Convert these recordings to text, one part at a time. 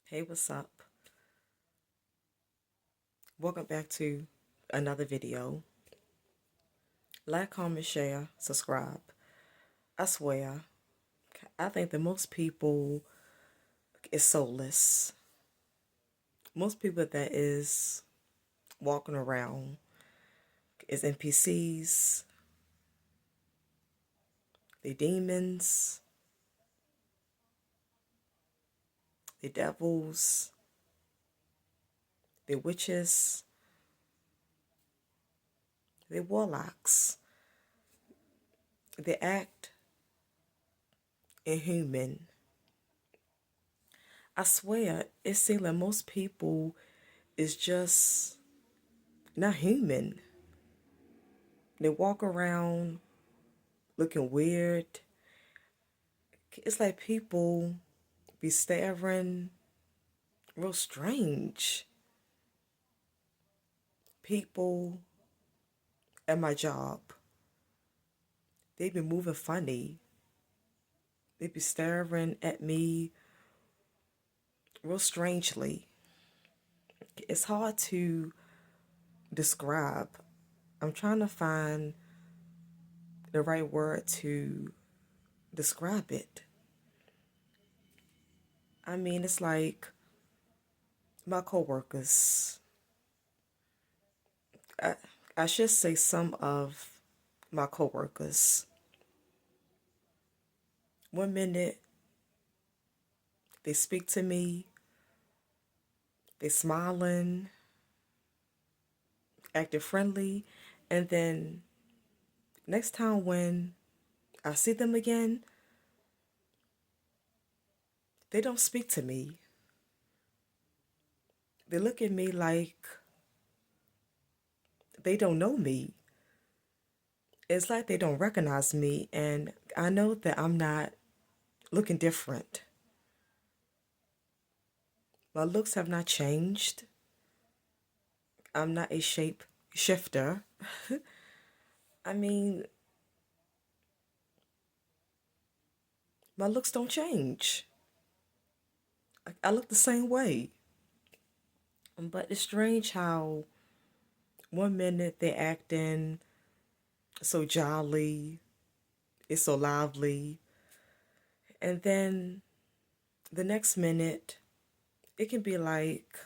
Hey, what's up? Welcome back to another video. Like, comment, share, subscribe. I swear, I think that most people is soulless. Most people that is walking around is NPCs, they demons, they devils, they witches, they warlocks. They act inhuman. I swear, it seems like most people is just not human. They walk around looking weird. It's like people be staring real strange. People at my job, they be moving funny. They be staring at me real strangely. It's hard to describe. I'm trying to find the right word to describe it. I mean, it's like my coworkers. I, I should say some of my coworkers. One minute they speak to me, they smiling, acting friendly, and then next time when I see them again, they don't speak to me. They look at me like they don't know me. It's like they don't recognize me, and I know that I'm not looking different. My looks have not changed. I'm not a shape shifter. I mean, my looks don't change. I look the same way. But it's strange how one minute they're acting so jolly, it's so lively, and then the next minute it can be like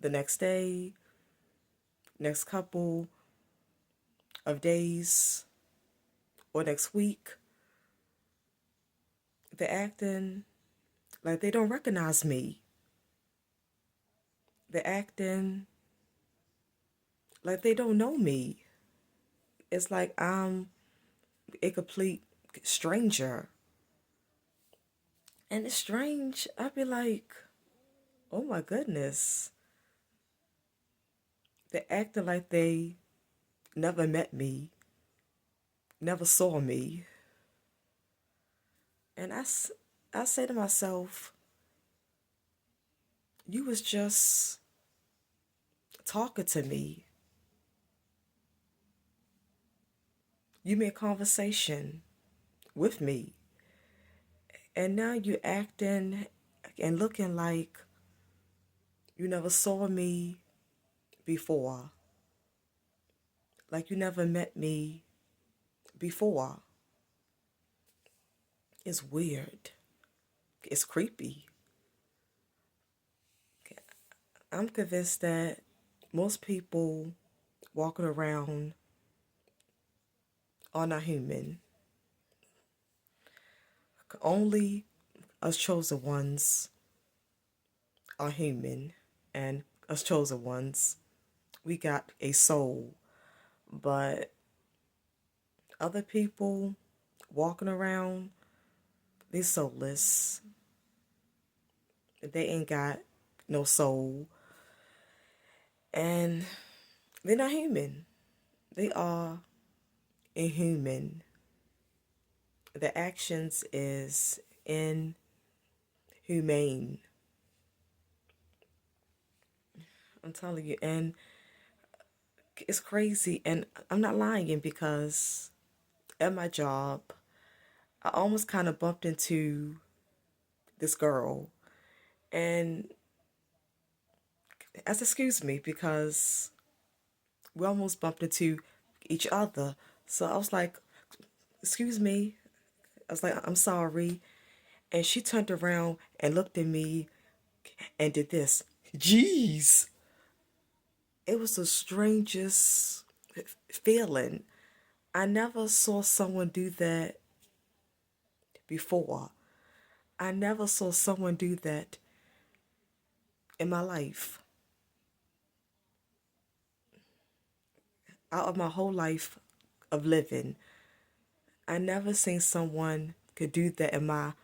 the next day, next couple of days, or next week, they're acting like they don't recognize me. They're acting like they don't know me. It's like I'm a complete stranger. And it's strange. I'd be like, oh my goodness. They're acting like they never met me, never saw me. And I say to myself, you was just talking to me. You made conversation with me. And now you acting and looking like you never saw me before. Like you never met me before. It's weird. It's creepy. I'm convinced that most people walking around are not human. Only us chosen ones are human, and us chosen ones, we got a soul. But other people walking around, they soulless. They ain't got no soul, and they're not human. They are inhuman. The actions is inhumane. I'm telling you, and it's crazy. And I'm not lying because at my job, I almost kind of bumped into this girl, And I said, excuse me, because we almost bumped into each other. So I was like, excuse me. I was like, I'm sorry. And she turned around and looked at me and did this. Jeez. It was the strangest feeling. I never saw someone do that before. I never saw someone do that in my life. Out of my whole life of living, I never seen someone could do that in my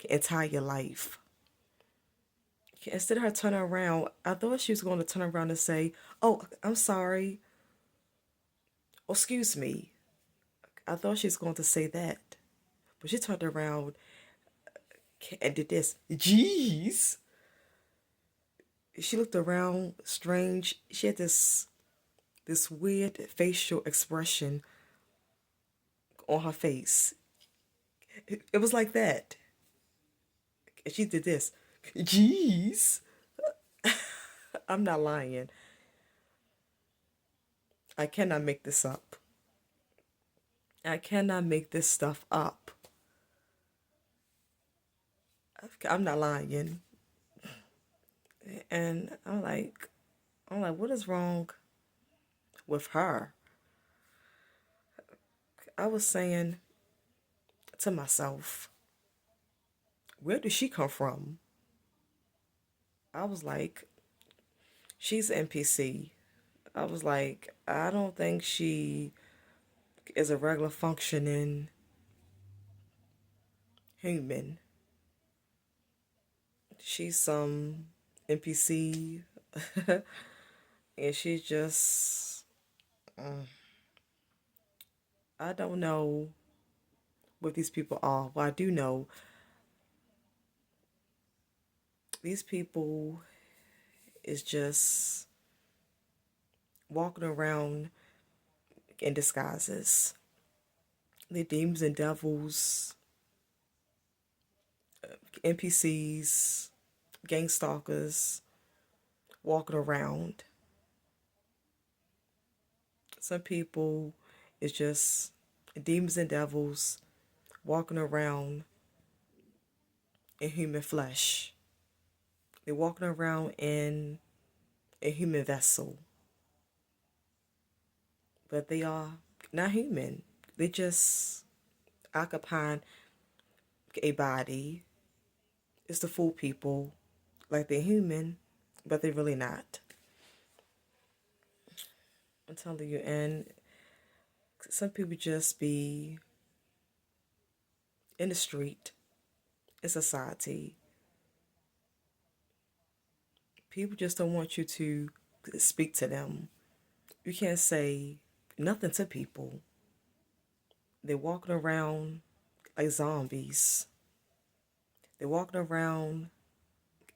entire life. Instead of her turning around, I thought she was going to turn around and say, "Oh, I'm sorry. Oh, excuse me." I thought she was going to say that. But she turned around and did this. Jeez. She looked around strange. She had this weird facial expression on her face. It was like that. And she did this. Jeez. I'm not lying. I cannot make this up. I cannot make this stuff up. I'm not lying. And I'm like, what is wrong with her? I was saying to myself, where did she come from? I was like, she's an NPC. I was like, I don't think she is a regular functioning human. She's some NPC, and she's just, I don't know what these people are. Well, I do know these people is just walking around in disguises. They're demons and devils, NPCs, gang stalkers, walking around. Some people is just demons and devils walking around in human flesh. They're walking around in a human vessel, but they are not human. They just occupying a body. It's to fool people like they're human, but they're really not. I'm telling you, and some people just be in the street, in society. People just don't want you to speak to them. You can't say nothing to people. They're walking around like zombies. They're walking around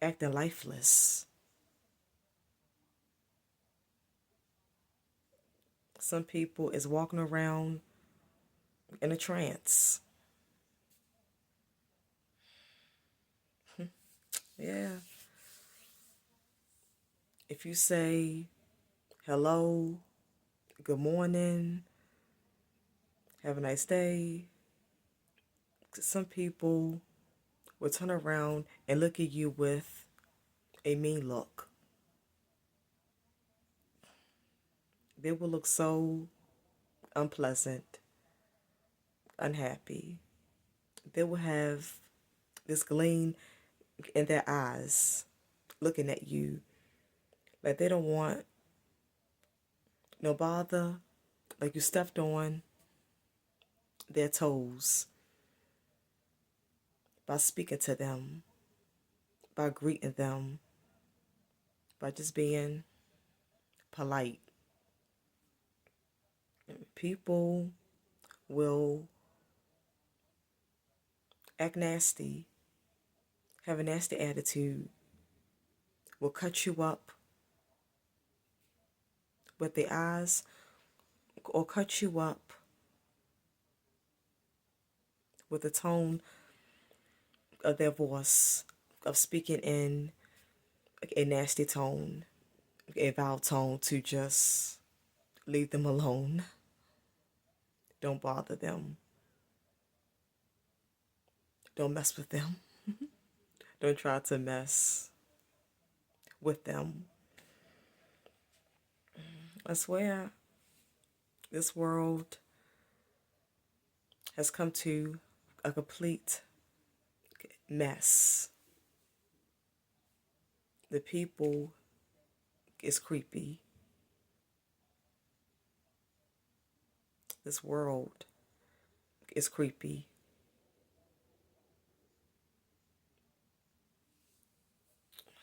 acting lifeless. Some people is walking around in a trance. Yeah. If you say hello, good morning, have a nice day, some people will turn around and look at you with a mean look. They will look so unpleasant, unhappy. They will have this gleam in their eyes looking at you like they don't want no bother, like you stepped on their toes by speaking to them, by greeting them, by just being polite. People will act nasty, have a nasty attitude, will cut you up with their eyes or cut you up with the tone of their voice of speaking in a nasty tone, a vile tone, to just leave them alone. Don't bother them. Don't mess with them. Don't try to mess with them. I swear, this world has come to a complete mess. The people is creepy. This world is creepy.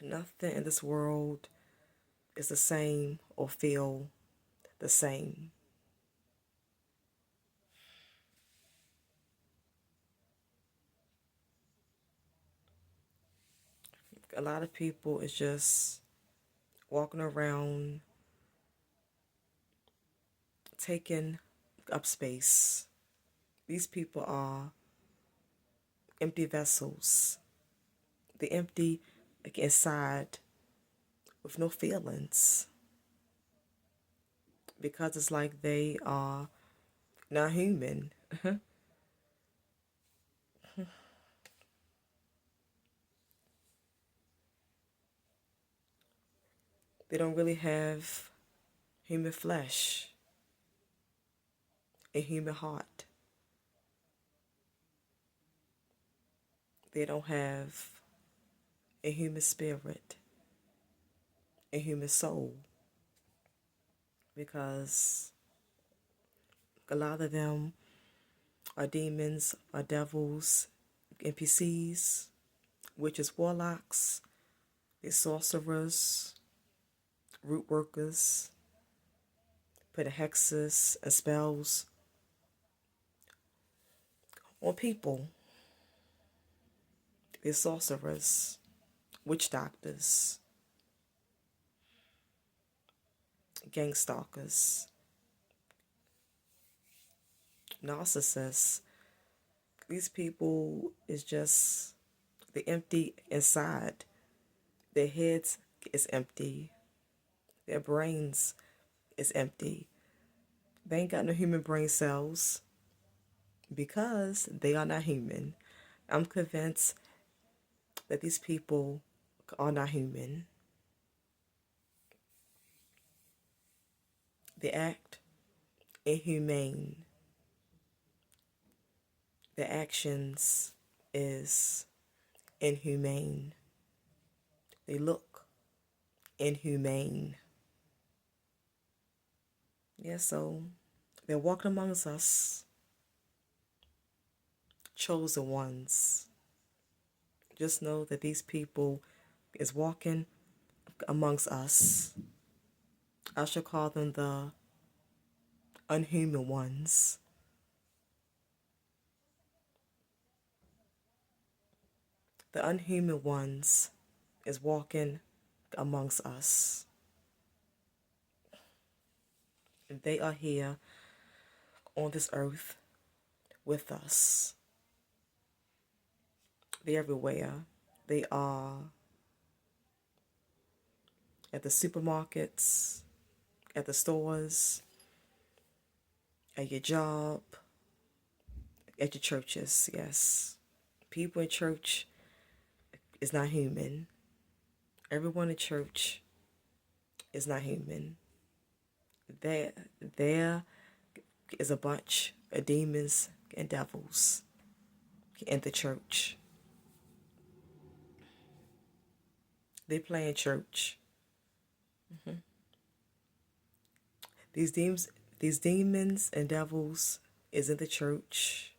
Nothing in this world is the same or feel the same. A lot of people is just walking around taking up space. These people are empty vessels. They empty inside with no feelings because it's like they are not human. They don't really have human flesh, a human heart. They don't have a human spirit, a human soul, because a lot of them are demons, are devils, NPCs, witches, warlocks, they're sorcerers, root workers, putting hexes and spells on people. They're sorcerers, witch doctors, gang stalkers, narcissists. These people is just, they empty inside. Their heads is empty. Their brains is empty. They ain't got no human brain cells because they are not human. I'm convinced that these people are not human. They act inhumane. Their actions is inhumane. They look inhumane. Yeah, so they're walking amongst us, chosen ones. Just know that these people is walking amongst us. I shall call them the unhuman ones. The unhuman ones is walking amongst us. And they are here on this earth with us. They're everywhere. They are at the supermarkets, at the stores, at your job, at your churches, yes. People in church is not human. Everyone in church is not human. There is a bunch of demons and devils in the church. They play in church. These demons and devils is in the church,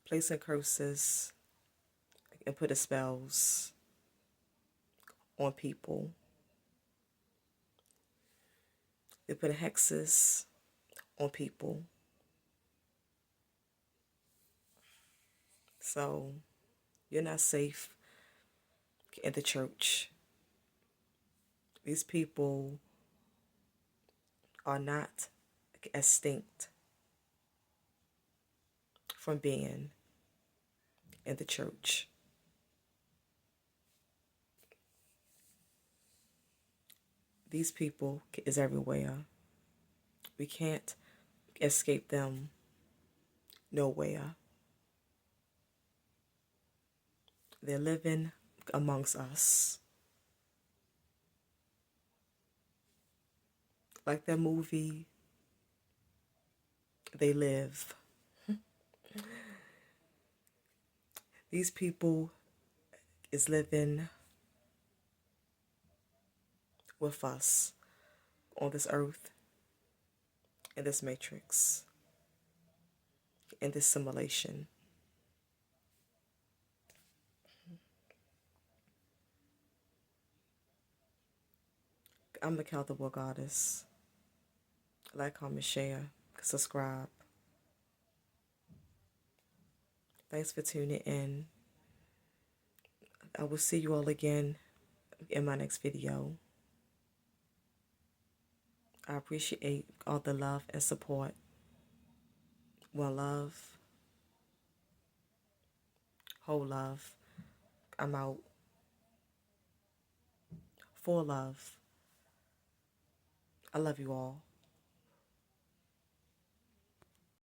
placing curses and putting spells on people. They put hexes on people. So you're not safe in the church. These people are not extinct from being in the church. These people is everywhere. We can't escape them nowhere. They're living amongst us. Like that movie, They Live. These people is living with us on this earth, in this matrix, in this simulation. I'm the Countable Goddess. Like, comment, share, subscribe. Thanks for tuning in. I will see you all again in my next video. I appreciate all the love and support. One love, whole love. I'm out. For love. I love you all.